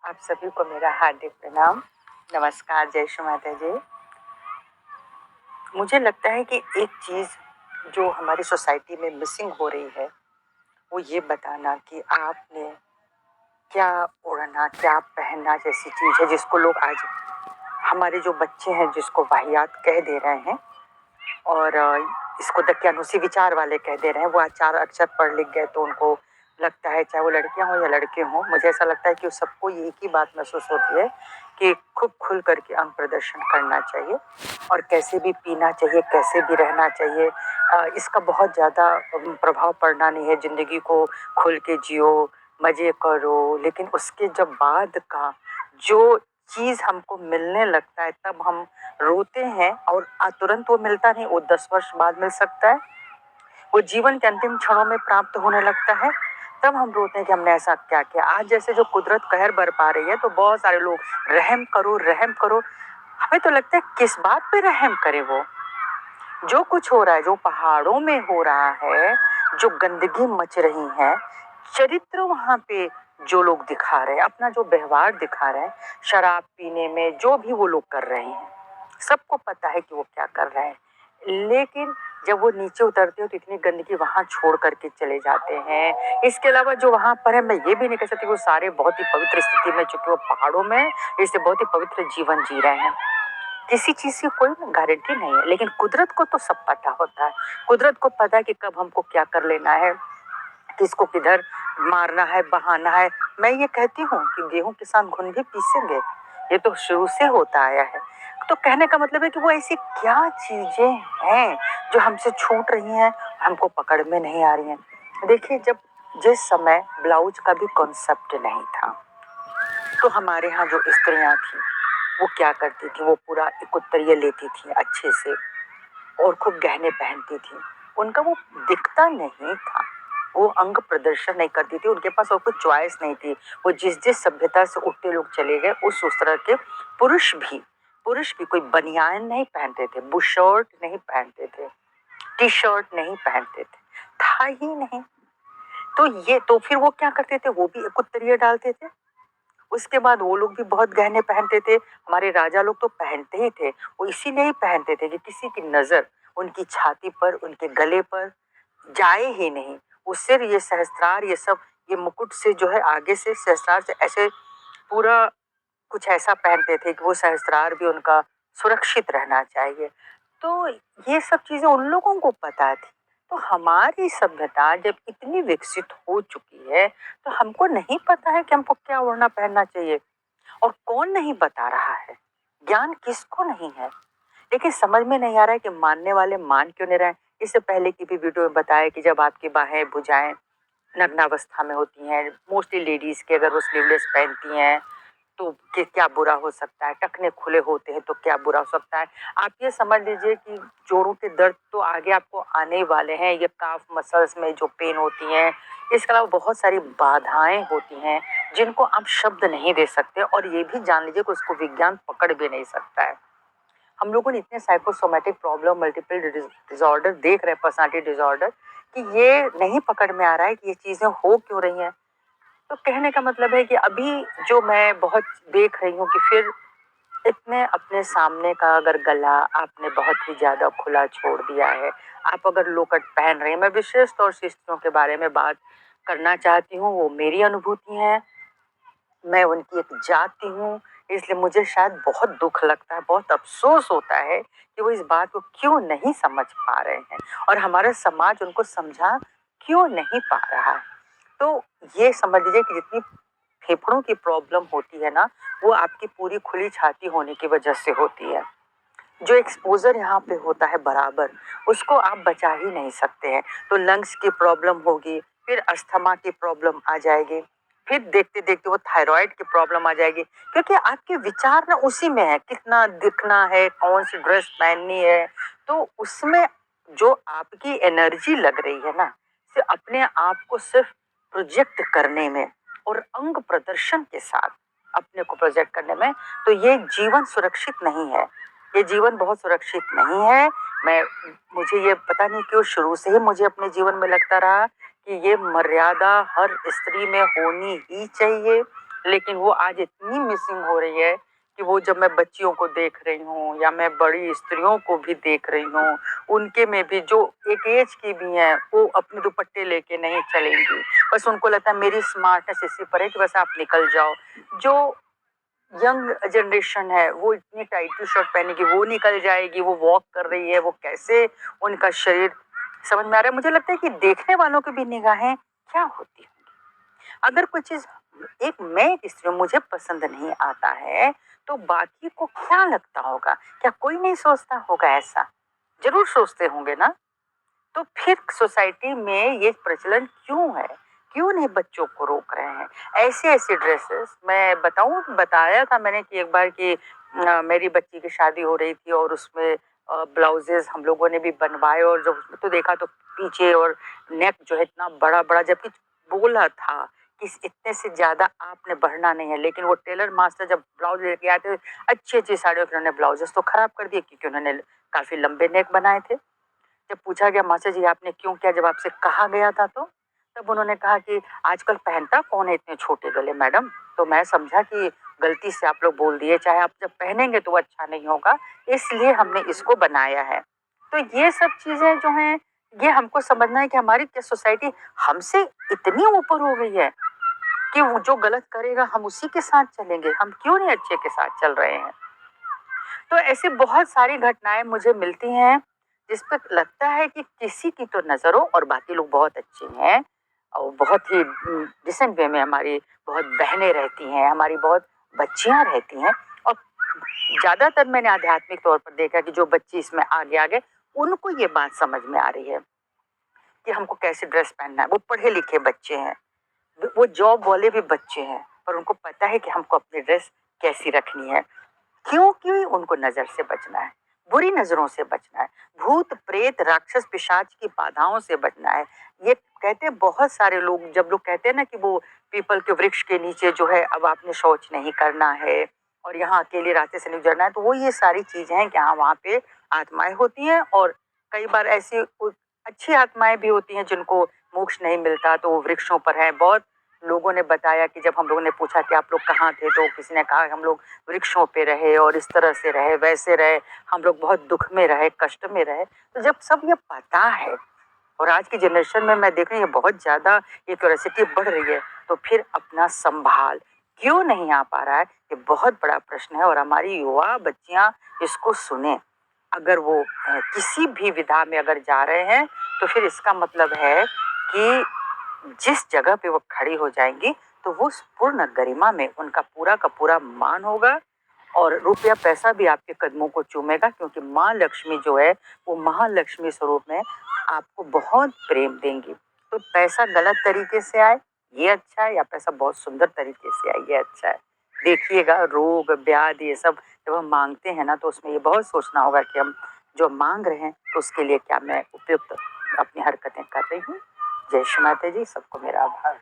आप सभी को मेरा हार्दिक प्रणाम। नमस्कार, जय श्री माता जी। मुझे लगता है कि एक चीज़ जो हमारी सोसाइटी में मिसिंग हो रही है, वो ये बताना कि आपने क्या ओढ़ना, क्या पहनना जैसी चीज़ है जिसको लोग आज हमारे जो बच्चे हैं जिसको वाहियात कह दे रहे हैं और इसको दकियानुसी विचार वाले कह दे रहे हैं। वो आज 4 अक्षर पढ़ लिख गए तो उनको लगता है, चाहे वो लड़कियां हों या लड़के हों, मुझे ऐसा लगता है कि सबको एक ही बात महसूस होती है कि खूब खुल करके अंग प्रदर्शन करना चाहिए और कैसे भी पीना चाहिए, कैसे भी रहना चाहिए। इसका बहुत ज़्यादा प्रभाव पड़ना नहीं है। ज़िंदगी को खुल के जियो, मज़े करो, लेकिन उसके जब बाद का जो चीज़ हमको मिलने लगता है तब हम रोते हैं और तुरंत वो मिलता नहीं, वो 10 वर्ष बाद मिल सकता है। वो जीवन के अंतिम क्षणों में प्राप्त होने लगता है, तब हम रोते हैं कि हमने ऐसा क्या किया। आज जैसे जो कुदरत कहर बरपा रही है तो बहुत सारे लोग रहम करो रहम करो। हमें तो लगता है किस बात पे रहम करे। वो जो कुछ हो रहा है, जो पहाड़ों में हो रहा है, जो गंदगी मच रही है, चरित्र वहां पे जो लोग दिखा रहे हैं, अपना जो व्यवहार दिखा रहे हैं, शराब पीने में जो भी वो लोग कर रहे हैं, सबको पता है कि वो क्या कर रहे हैं। लेकिन जब वो नीचे उतरते हो तो इतनी गंदगी वहां छोड़ करके चले जाते हैं। इसके अलावा जो वहां पर है, मैं ये भी नहीं कह सकती वो सारे बहुत ही पवित्र स्थिति में, चूंकि वो पहाड़ों में इससे बहुत ही पवित्र जीवन जी रहे हैं। किसी चीज की कोई गारंटी नहीं है, लेकिन कुदरत को तो सब पता होता है। कुदरत को पता है कि कब हमको क्या कर लेना है, किसको किधर मारना है, बहाना है। मैं ये कहती हूँ कि गेहूं के साथ घुन भी पीसेंगे, ये तो शुरू से होता आया है। तो कहने का मतलब है कि वो ऐसी क्या चीजें हैं जो हमसे छूट रही हैं, हमको पकड़ में नहीं आ रही हैं। देखिए, जब जिस समय ब्लाउज का भी कॉन्सेप्ट नहीं था तो हमारे यहाँ जो स्त्रियां थी वो क्या करती थी, वो पूरा एक उत्तरीय लेती थी अच्छे से और खूब गहने पहनती थी। उनका वो दिखता नहीं था, वो अंग प्रदर्शन नहीं करती थी, उनके पास और कुछ चॉइस नहीं थी। वो जिस जिस सभ्यता से उठते लोग चले गए उस तरह के पुरुष भी कोई बनियान नहीं पहनते थे, बुशर्ट नहीं पहनते थे, टी शर्ट नहीं पहनते थे, था ही नहीं। तो ये तो फिर वो क्या करते थे, वो भी एक उत्तरीय डालते थे। उसके बाद वो लोग भी बहुत गहने पहनते थे। हमारे राजा लोग तो पहनते ही थे। वो इसीलिए ही पहनते थे कि किसी की नजर उनकी छाती पर, उनके गले पर जाए ही नहीं। वो सिर, ये सहस्त्रार, ये सब, ये मुकुट से जो है आगे से सहस्त्रार से ऐसे पूरा कुछ ऐसा पहनते थे कि वो सहस्त्रार भी उनका सुरक्षित रहना चाहिए। तो ये सब चीजें उन लोगों को पता थी। तो हमारी सभ्यता जब इतनी विकसित हो चुकी है तो हमको नहीं पता है कि हमको क्या ओढ़ना पहनना चाहिए। और कौन नहीं बता रहा है, ज्ञान किसको नहीं है। लेकिन समझ में नहीं आ रहा है कि मानने वाले मान क्यों नहीं रहे हैं। इससे पहले की भी वीडियो में बताया कि जब आपकी बाहें भुजाएं नग्नावस्था में होती हैं, मोस्टली लेडीज के, अगर वो स्लीवलेस पहनती हैं तो क्या बुरा हो सकता है, टखने खुले होते हैं तो क्या बुरा हो सकता है। आप ये समझ लीजिए कि जोड़ों के दर्द तो आगे आपको आने ही वाले हैं। ये काफ मसल्स में जो पेन होती हैं, इसके अलावा बहुत सारी बाधाएं होती हैं जिनको आप शब्द नहीं दे सकते, और ये भी जान लीजिए कि उसको विज्ञान पकड़ भी नहीं सकता है। हम लोगों ने इतने साइकोसोमेटिक प्रॉब्लम, मल्टीपल डिसऑर्डर देख रहे हैं, पर्सनालिटी डिसऑर्डर, कि ये नहीं पकड़ में आ रहा है कि ये चीजें हो क्यों रही हैं। तो कहने का मतलब है कि अभी जो मैं बहुत देख रही हूँ कि फिर इतने अपने सामने का अगर गला आपने बहुत ही ज्यादा खुला छोड़ दिया है, आप अगर लोकट पहन रहे हैं, मैं विशेष तौर से स्त्रियों के बारे में बात करना चाहती हूँ, वो मेरी अनुभूति है, मैं उनकी एक जाति हूँ, इसलिए मुझे शायद बहुत दुख लगता है, बहुत अफसोस होता है कि वो इस बात को क्यों नहीं समझ पा रहे हैं और हमारा समाज उनको समझा क्यों नहीं पा रहा है। तो ये समझ लीजिए कि जितनी फेफड़ों की प्रॉब्लम होती है ना, वो आपकी पूरी खुली छाती होने की वजह से होती है। जो एक्सपोजर यहाँ पे होता है बराबर, उसको आप बचा ही नहीं सकते हैं। तो लंग्स की प्रॉब्लम होगी, फिर अस्थमा की प्रॉब्लम आ जाएगी, फिर देखते देखते वो थायराइड की प्रॉब्लम आ जाएगी, क्योंकि आपके विचार ना उसी में है, कितना दिखना है, कौन सी ड्रेस पहननी है। तो उसमें जो आपकी एनर्जी लग रही है ना, सिर्फ अपने आप को सिर्फ प्रोजेक्ट करने में और अंग प्रदर्शन के साथ अपने को प्रोजेक्ट करने में, तो ये जीवन सुरक्षित नहीं है। ये जीवन बहुत सुरक्षित नहीं है। मैं मुझे ये पता नहीं क्यों शुरू से ही मुझे अपने जीवन में लगता रहा कि ये मर्यादा हर स्त्री में होनी ही चाहिए। लेकिन वो आज इतनी मिसिंग हो रही है कि वो जब मैं बच्चियों को देख रही हूँ या मैं बड़ी स्त्रियों को भी देख रही हूँ, उनके में भी जो एक एज की भी हैं, वो अपने दुपट्टे लेके नहीं चलेंगी। बस उनको लगता है मेरी स्मार्टनेस इसी पर है कि बस आप निकल जाओ। जो यंग जनरेशन है वो इतनी टाइट टी शर्ट पहनेगी, वो निकल जाएगी, वो वॉक कर रही है, वो कैसे उनका शरीर समझ में आ रहा है। मुझे लगता है कि देखने वालों की भी निगाहें क्या होती हैं। अगर कोई चीज एक स्त्री हूँ, मुझे पसंद नहीं आता है, तो बाकी को क्या लगता होगा? क्या कोई नहीं सोचता होगा ऐसा? जरूर सोचते होंगे ना। तो फिर सोसाइटी में ये प्रचलन क्यों है? क्यों नहीं बच्चों को रोक रहे हैं? ऐसे-ऐसे ड्रेसेस मैं बताऊँ, बताया था मैंने कि एक बार कि मेरी बच्ची की शादी हो रही थी और उसमें ब्लाउजेज़ हम लोगों ने भी बनवाए और जब उसमें तो देखा तो पीछे और नेक जो है इतना बड़ा-बड़ा, जबकि बोला था कि इस इतने से ज़्यादा आपने बढ़ना नहीं है, लेकिन वो टेलर मास्टर जब ब्लाउज़ लेके आए थे, अच्छी-अच्छी साड़ियों के उन्होंने ब्लाउजेज़ तो खराब कर दिए क्योंकि उन्होंने काफ़ी लंबे नेक बनाए थे। जब पूछा गया मास्टर जी आपने क्यों किया, जब आपसे कहा गया था तो? तब उन्होंने कहा कि आजकल पहनता कौन है इतने छोटे गले मैडम। तो मैं समझा कि गलती से आप लोग बोल दिए, चाहे आप जब पहनेंगे तो वो अच्छा नहीं होगा, इसलिए हमने इसको बनाया है। तो ये सब चीजें जो हैं, ये हमको समझना है कि हमारी क्या सोसाइटी हमसे इतनी ऊपर हो गई है कि वो जो गलत करेगा हम उसी के साथ चलेंगे, हम क्यों नहीं अच्छे के साथ चल रहे हैं। तो ऐसी बहुत सारी घटनाएं मुझे मिलती हैं जिस पर लगता है कि किसी की तो नजर हो और बाकी लोग बहुत अच्छे हैं और बहुत ही डिसेंट वे में हमारी बहुत बहनें रहती हैं, हमारी बहुत बच्चियां रहती हैं। और ज्यादातर मैंने आध्यात्मिक तौर पर देखा कि जो बच्ची इसमें आगे आगे, उनको ये बात समझ में आ रही है कि हमको कैसे ड्रेस पहनना है। वो पढ़े लिखे बच्चे हैं, वो जॉब वाले भी बच्चे हैं, पर उनको पता है कि हमको अपनी ड्रेस कैसी रखनी है। क्योंकि उनको नजर से बचना है, बुरी नजरों से बचना है, भूत प्रेत राक्षस पिशाच की बाधाओं से बचना है। ये कहते हैं बहुत सारे लोग, जब लोग कहते हैं ना कि वो पीपल के वृक्ष के नीचे जो है अब आपने शौच नहीं करना है और यहाँ अकेले रास्ते से नहीं गुजरना है, तो वो ये सारी चीजें हैं कि हाँ वहाँ पे आत्माएं होती हैं और कई बार ऐसी अच्छी आत्माएं भी होती हैं जिनको मोक्ष नहीं मिलता, तो वो वृक्षों पर है। बहुत लोगों ने बताया कि जब हम लोगों ने पूछा कि आप लोग कहाँ थे, तो किसी ने कहा हम लोग वृक्षों पे रहे और इस तरह से रहे, वैसे रहे, हम लोग बहुत दुख में रहे, कष्ट में रहे। तो जब सब ये पता है और आज की जनरेशन में मैं देख रही हूँ बहुत ज्यादा ये क्यूरियोसिटी बढ़ रही है, तो फिर अपना संभाल क्यों नहीं आ पा रहा है, ये बहुत बड़ा प्रश्न है। और हमारी युवा बच्चियां इसको सुने। अगर वो किसी भी विधा में अगर जा रहे हैं, तो फिर इसका मतलब है कि जिस जगह पे वो खड़ी हो जाएंगी, तो वो पूर्ण गरिमा में उनका पूरा का पूरा मान होगा और रुपया पैसा भी आपके कदमों को चूमेगा, क्योंकि माँ लक्ष्मी जो है वो महालक्ष्मी स्वरूप में आपको बहुत प्रेम देंगी। तो पैसा गलत तरीके से आए ये अच्छा है, या पैसा बहुत सुंदर तरीके से आए ये अच्छा है। देखिएगा रोग व्याधि ये सब जब हम मांगते हैं ना, तो उसमें ये बहुत सोचना होगा कि हम जो मांग रहे हैं तो उसके लिए क्या मैं उपयुक्त अपनी हरकतें कर रही हूँ। जय श्री माता जी, सबको मेरा आभार।